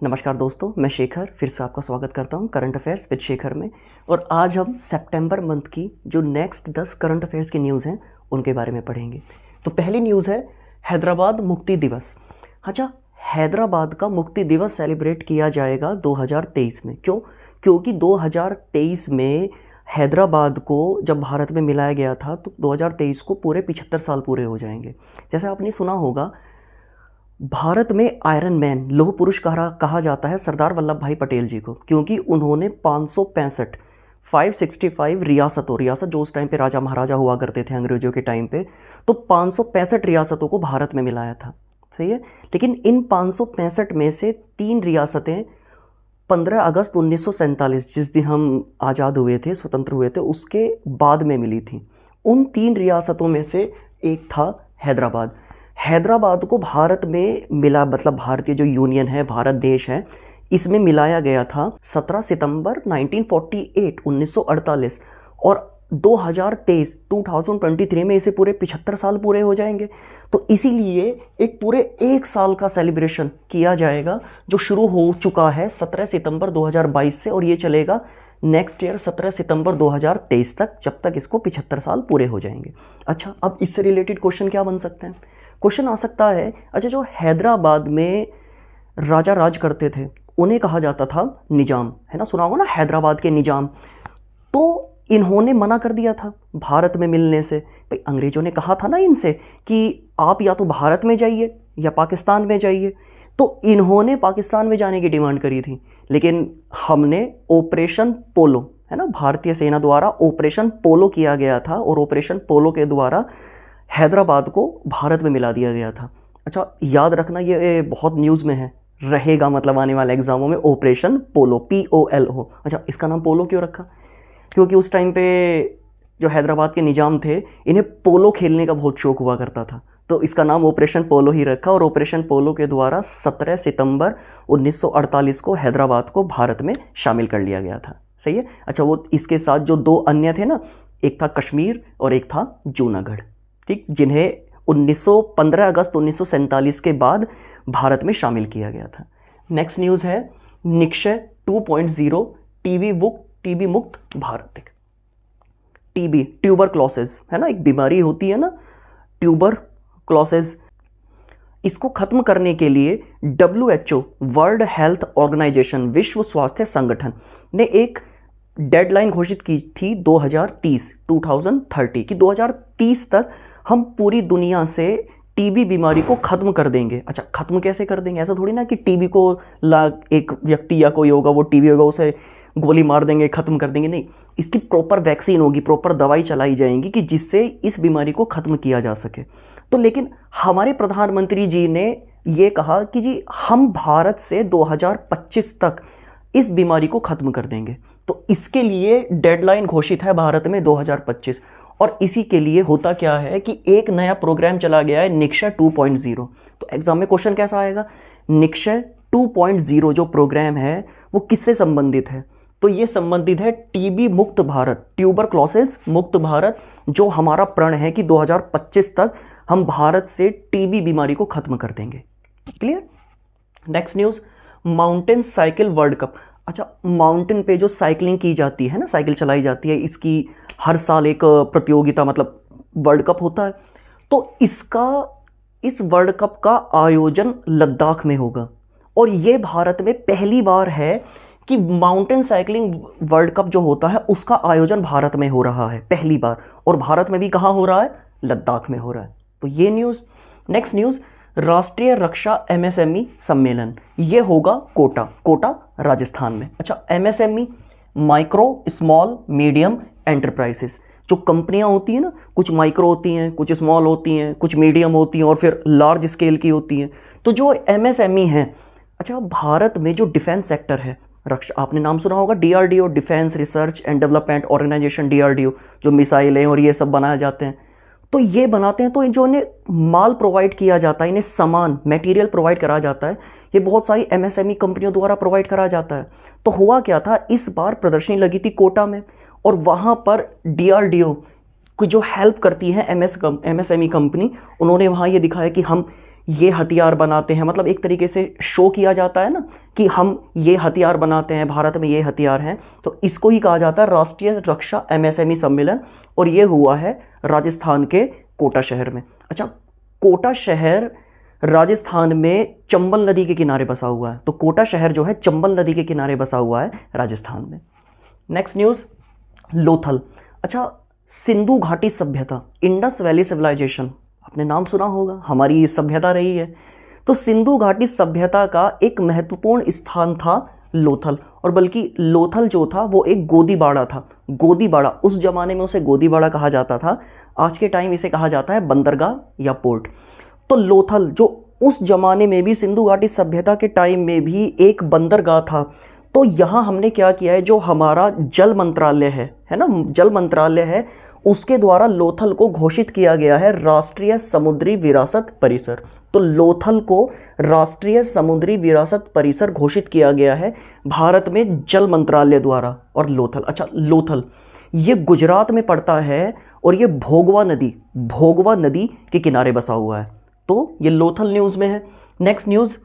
नमस्कार दोस्तों, मैं शेखर फिर से आपका स्वागत करता हूं करंट अफेयर्स विद शेखर में। और आज हम सितंबर मंथ की जो नेक्स्ट 10 करंट अफेयर्स की न्यूज़ हैं उनके बारे में पढ़ेंगे। तो पहली न्यूज़ है हैदराबाद मुक्ति दिवस। अच्छा, हैदराबाद का मुक्ति दिवस सेलिब्रेट किया जाएगा 2023 में। क्यों? क्योंकि 2023 में हैदराबाद को जब भारत में मिलाया गया था तो 2023 को पूरे 75 साल पूरे हो जाएंगे। जैसे आपने सुना होगा, भारत में आयरन मैन, लौह पुरुष कहा जाता है सरदार वल्लभ भाई पटेल जी को, क्योंकि उन्होंने 565 रियासत जो उस टाइम पे राजा महाराजा हुआ करते थे अंग्रेजों के टाइम पे, तो 565 रियासतों को भारत में मिलाया था। सही है। लेकिन इन 565 में से 3 रियासतें 15 अगस्त 1947 जिस दिन हम आज़ाद हुए थे, स्वतंत्र हुए थे, उसके बाद में मिली थी। उन 3 रियासतों में से एक था हैदराबाद। हैदराबाद को भारत में मिला, मतलब भारतीय जो यूनियन है, भारत देश है, इसमें मिलाया गया था 17 सितंबर 1948 और 2023 में इसे पूरे 75 साल पूरे हो जाएंगे। तो इसीलिए एक पूरे 1 साल का सेलिब्रेशन किया जाएगा जो शुरू हो चुका है 17 सितंबर 2022 से, और ये चलेगा नेक्स्ट ईयर 17 सितंबर 2023 तक, जब तक इसको 75 साल पूरे हो जाएंगे। अच्छा, अब इससे रिलेटेड क्वेश्चन क्या बन सकते हैं? क्वेश्चन आ सकता है, अच्छा जो हैदराबाद में राजा राज करते थे उन्हें कहा जाता था निजाम, है ना, सुना होगा ना हैदराबाद के निजाम। तो इन्होंने मना कर दिया था भारत में मिलने से। भाई अंग्रेजों ने कहा था ना इनसे कि आप या तो भारत में जाइए या पाकिस्तान में जाइए, तो इन्होंने पाकिस्तान में जाने की डिमांड करी थी। लेकिन हमने ऑपरेशन पोलो, है ना, भारतीय सेना द्वारा ऑपरेशन पोलो किया गया था, और ऑपरेशन पोलो के द्वारा हैदराबाद को भारत में मिला दिया गया था। अच्छा, याद रखना, ये बहुत न्यूज़ में है, रहेगा मतलब आने वाले एग्जामों में, ऑपरेशन पोलो, POLO। अच्छा, इसका नाम पोलो क्यों रखा? क्योंकि उस टाइम पे जो हैदराबाद के निजाम थे, इन्हें पोलो खेलने का बहुत शौक हुआ करता था, तो इसका नाम ऑपरेशन पोलो ही रखा। और ऑपरेशन पोलो के द्वारा 17 सितंबर 1948 को हैदराबाद को भारत में शामिल कर लिया गया था। सही है। अच्छा, वो इसके साथ जो 2 अन्य थे ना, एक था कश्मीर और एक था जूनागढ़, ठीक, जिन्हें 15 अगस्त 1947 के बाद भारत में शामिल किया गया था। नेक्स्ट न्यूज़ है निक्षय 2.0 टीबी मुक्त भारत। टीबी, ट्यूबरक्लोसिस, है ना, एक बीमारी होती है ना, ट्यूबरक्लोसिस। इसको खत्म करने के लिए WHO, वर्ल्ड हेल्थ ऑर्गेनाइजेशन, विश्व स्वास्थ्य संगठन ने एक डेडलाइन घोषित की थी 2030 कि 2030 तक हम पूरी दुनिया से टीबी बीमारी को खत्म कर देंगे। अच्छा, खत्म कैसे कर देंगे? ऐसा थोड़ी ना कि टीबी को एक व्यक्ति या कोई होगा, वो टीबी होगा, उसे गोली मार देंगे, खत्म कर देंगे। नहीं, इसकी प्रॉपर वैक्सीन होगी, प्रॉपर दवाई चलाई जाएंगी कि जिससे इस बीमारी को खत्म किया जा सके। तो लेकिन हमारे प्रधानमंत्री जी ने ये कहा कि जी हम भारत से 2025 तक इस बीमारी को खत्म कर देंगे। तो इसके लिए डेडलाइन घोषित है भारत में 2025, और इसी के लिए होता क्या है कि एक नया प्रोग्राम चला गया है, निक्षय 2.0। तो एग्जाम में क्वेश्चन कैसा आएगा? निक्षय 2.0 जो प्रोग्राम है वो किससे संबंधित है? तो ये संबंधित है टीबी मुक्त भारत, ट्यूबरक्लोसिस मुक्त भारत, जो हमारा प्रण है कि 2025 तक हम भारत से टीबी बीमारी को खत्म कर देंगे। Clear? Next news, mountain cycle world cup. अच्छा, माउंटेन पे जो साइकिलिंग की जाती है ना, साइकिल चलाई जाती है, इसकी हर साल एक प्रतियोगिता, मतलब वर्ल्ड कप होता है। तो इस वर्ल्ड कप का आयोजन लद्दाख में होगा, और ये भारत में पहली बार है कि माउंटेन साइकिलिंग वर्ल्ड कप जो होता है उसका आयोजन भारत में हो रहा है पहली बार। और भारत में भी कहाँ हो रहा है? लद्दाख में हो रहा है। तो ये न्यूज़। नेक्स्ट न्यूज़, राष्ट्रीय रक्षा MSME सम्मेलन, ये होगा कोटा राजस्थान में। अच्छा, MSME micro small medium enterprises, जो कंपनियां होती हैं ना, कुछ माइक्रो होती हैं, कुछ स्मॉल होती हैं, कुछ मीडियम होती हैं, और फिर लार्ज स्केल की होती हैं। तो जो MSME हैं, अच्छा भारत में जो डिफेंस सेक्टर है, रक्षा, आपने नाम सुना होगा DRDO, defence research and development organisation, DRDO, जो मिसाइलें और ये सब बनाए जाते हैं, तो ये बनाते हैं। तो जो इन्हें माल प्रोवाइड किया जाता है, इन्हें सामान मटेरियल प्रोवाइड करा जाता है, ये बहुत सारी MSME कंपनियों द्वारा प्रोवाइड करा जाता है। तो हुआ क्या था, इस बार प्रदर्शनी लगी थी कोटा में, और वहाँ पर DRDO को जो हेल्प करती है MSME कंपनी, उन्होंने वहाँ ये दिखाया कि हम ये हथियार बनाते हैं, मतलब एक तरीके से शो किया जाता है ना कि हम ये हथियार बनाते हैं, भारत में ये हथियार हैं, तो इसको ही कहा जाता है राष्ट्रीय रक्षा MSME सम्मेलन, और ये हुआ है राजस्थान के कोटा शहर में। अच्छा, कोटा शहर राजस्थान में चंबल नदी के किनारे बसा हुआ है, तो कोटा शहर जो है चंबल नदी के किनारे बसा हुआ है राजस्थान में। Next news, Lothal. अच्छा, सिंधु घाटी सभ्यता, इंडस वैली सिविलाइजेशन, आपने नाम सुना होगा, हमारी ये सभ्यता रही है। तो सिंधु घाटी सभ्यता का एक महत्वपूर्ण स्थान था लोथल, और बल्कि लोथल जो था वो एक गोदीबाड़ा था। गोदीबाड़ा, उस जमाने में उसे गोदीबाड़ा कहा जाता था, आज के टाइम इसे कहा जाता है बंदरगाह या पोर्ट। तो लोथल जो उस जमाने में भी, सिंधु घाटी सभ्यता के टाइम में भी एक बंदरगाह था। तो यहाँ हमने क्या किया है, जो हमारा जल मंत्रालय है ना, जल मंत्रालय है, उसके द्वारा लोथल को घोषित किया गया है राष्ट्रीय समुद्री विरासत परिसर। तो लोथल को राष्ट्रीय समुद्री विरासत परिसर घोषित किया गया है भारत में जल मंत्रालय द्वारा। और लोथल, अच्छा लोथल ये गुजरात में पड़ता है, और ये भोगवा नदी के किनारे बसा हुआ है। तो ये लोथल न्यूज़ में है। नेक्स्ट न्यूज़,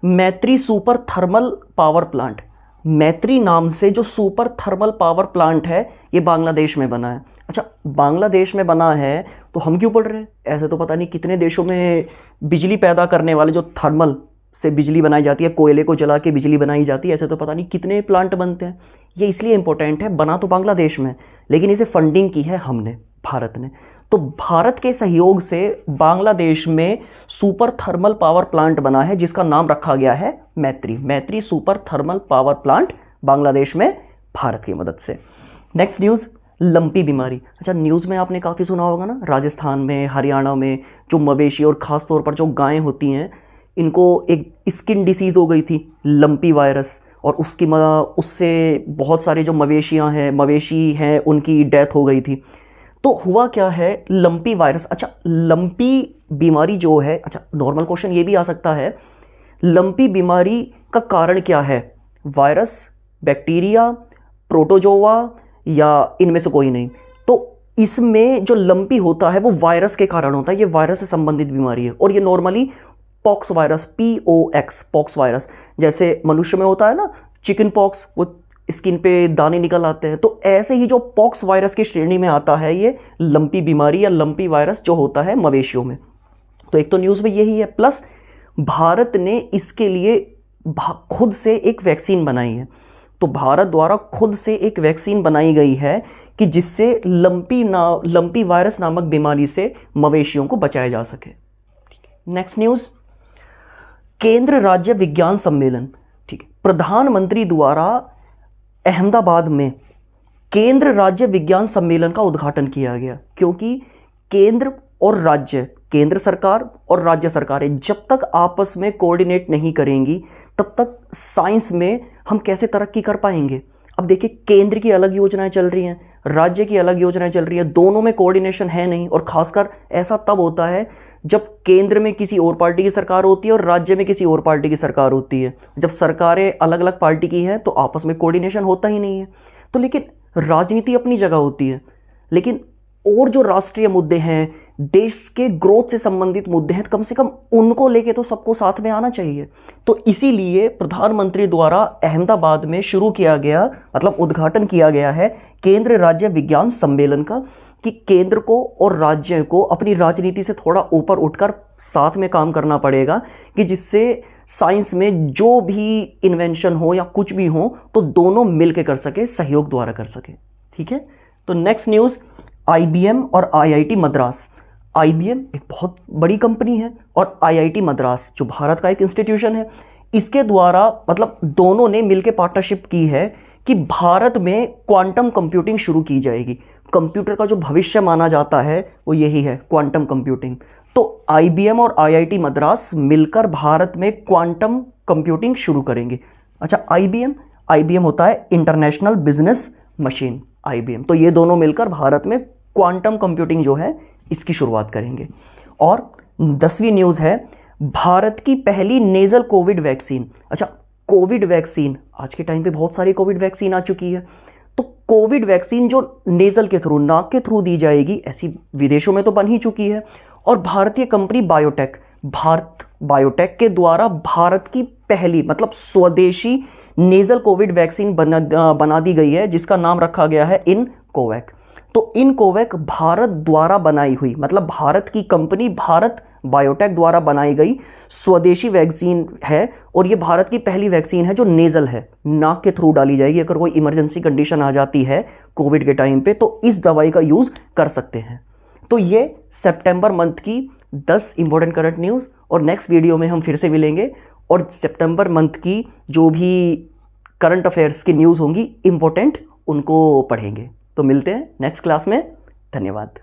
मैत्री सुपर थर्मल पावर प्लांट। मैत्री नाम से जो सुपर थर्मल पावर प्लांट है, ये बांग्लादेश में बना है। अच्छा, बांग्लादेश में बना है तो हम क्यों पढ़ रहे हैं, ऐसे तो पता नहीं कितने देशों में बिजली पैदा करने वाले, जो थर्मल से बिजली बनाई जाती है, कोयले को जला के बिजली बनाई जाती है, ऐसे तो पता नहीं कितने प्लांट बनते हैं। ये इसलिए इंपॉर्टेंट है, बना तो बांग्लादेश में, लेकिन इसे फंडिंग की है हमने, भारत ने। तो भारत के सहयोग से बांग्लादेश में सुपर थर्मल पावर प्लांट बना है, जिसका नाम रखा गया है मैत्री super thermal power plant, Bangladesh में भारत की मदद से। नेक्स्ट न्यूज़, लंपी बीमारी। अच्छा, न्यूज़ में आपने काफ़ी सुना होगा ना, राजस्थान में, हरियाणा में जो मवेशी और ख़ास तौर पर जो गायें होती हैं, इनको एक स्किन डिसीज़ हो गई थी, लंपी वायरस, और उससे बहुत सारे जो मवेशी हैं उनकी डेथ हो गई थी। तो हुआ क्या है, लंपी वायरस। अच्छा, लंपी बीमारी जो है, अच्छा नॉर्मल क्वेश्चन ये भी आ सकता है, लंपी बीमारी का कारण क्या है, वायरस, बैक्टीरिया, प्रोटोजोआ, या इनमें से कोई नहीं। तो इसमें जो लंपी होता है वो वायरस के कारण होता है, ये वायरस से संबंधित बीमारी है, और ये normally pox virus, POX, pox virus, जैसे मनुष्य में होता है ना चिकन पॉक्स, वो स्किन पे दाने निकल आते हैं, तो ऐसे ही जो पॉक्स वायरस की श्रेणी में आता है ये लंपी बीमारी या लंपी वायरस जो होता है मवेशियों में। तो एक तो न्यूज़ में यही है, प्लस भारत ने इसके लिए खुद से एक वैक्सीन बनाई है। तो भारत द्वारा खुद से एक वैक्सीन बनाई गई है कि जिससे लंपी वायरस नामक बीमारी से मवेशियों को बचाया जा सके। नेक्स्ट न्यूज़, केंद्र राज्य विज्ञान सम्मेलन। ठीक है, प्रधानमंत्री द्वारा अहमदाबाद में केंद्र राज्य विज्ञान सम्मेलन का उद्घाटन किया गया, क्योंकि केंद्र और राज्य, केंद्र सरकार और राज्य सरकारें जब तक आपस में कोऑर्डिनेट नहीं करेंगी तब तक साइंस में हम कैसे तरक्की कर पाएंगे। अब देखिए, केंद्र की अलग योजनाएं चल रही हैं, राज्य की अलग योजनाएं चल रही हैं, दोनों में कोऑर्डिनेशन है नहीं। और खासकर ऐसा तब होता है जब केंद्र में किसी और पार्टी की सरकार होती है और राज्य में किसी और पार्टी की सरकार होती है। जब सरकारें अलग अलग पार्टी की हैं तो आपस में कोऑर्डिनेशन होता ही नहीं है। तो लेकिन राजनीति अपनी जगह होती है, लेकिन और जो राष्ट्रीय मुद्दे हैं, देश के ग्रोथ से संबंधित मुद्दे हैं, कम से कम उनको लेके तो सबको साथ में आना चाहिए। तो इसीलिए प्रधानमंत्री द्वारा अहमदाबाद में शुरू किया गया, मतलब उद्घाटन किया गया है केंद्र राज्य विज्ञान सम्मेलन का, कि केंद्र को और राज्य को अपनी राजनीति से थोड़ा ऊपर उठकर साथ में काम करना पड़ेगा, कि जिससे साइंस में जो भी इन्वेंशन हो या कुछ भी हो तो दोनों मिलकर कर सके, सहयोग द्वारा कर सके। ठीक है, तो नेक्स्ट न्यूज़, IBM और IIT मद्रास। IBM एक बहुत बड़ी कंपनी है और IIT मद्रास जो भारत का एक इंस्टीट्यूशन है, इसके द्वारा मतलब दोनों ने मिलकर पार्टनरशिप की है कि भारत में क्वांटम कंप्यूटिंग शुरू की जाएगी। कंप्यूटर का जो भविष्य माना जाता है वो यही है, क्वांटम कंप्यूटिंग। तो IBM और IIT मद्रास मिलकर भारत में क्वांटम कंप्यूटिंग शुरू करेंगे। अच्छा, IBM होता है इंटरनेशनल बिजनेस मशीन, IBM। तो ये दोनों मिलकर भारत में क्वांटम कंप्यूटिंग जो है इसकी शुरुआत करेंगे। और 10वीं न्यूज़ है, भारत की पहली नेजल कोविड वैक्सीन। अच्छा, कोविड वैक्सीन, आज के टाइम पे बहुत सारी कोविड वैक्सीन आ चुकी है, तो कोविड वैक्सीन जो नेजल के थ्रू, नाक के थ्रू दी जाएगी, ऐसी विदेशों में तो बन ही चुकी है। और भारतीय कंपनी भारत बायोटेक के द्वारा भारत की पहली मतलब स्वदेशी नेजल कोविड वैक्सीन बना दी गई है, जिसका नाम रखा गया है इनकोवैक। तो इनकोवैक भारत द्वारा बनाई हुई, मतलब भारत की कंपनी भारत बायोटेक द्वारा बनाई गई स्वदेशी वैक्सीन है, और ये भारत की पहली वैक्सीन है जो नेजल है, नाक के थ्रू डाली जाएगी। अगर कोई इमरजेंसी कंडीशन आ जाती है कोविड के टाइम पे तो इस दवाई का यूज कर सकते हैं। तो ये सितंबर मंथ की 10 इंपॉर्टेंट करंट न्यूज़, और नेक्स्ट वीडियो में हम फिर से मिलेंगे और सितंबर मंथ की जो भी करंट अफेयर्स की न्यूज़ होंगी इंपॉर्टेंट, उनको पढ़ेंगे। तो मिलते हैं नेक्स्ट क्लास में। धन्यवाद।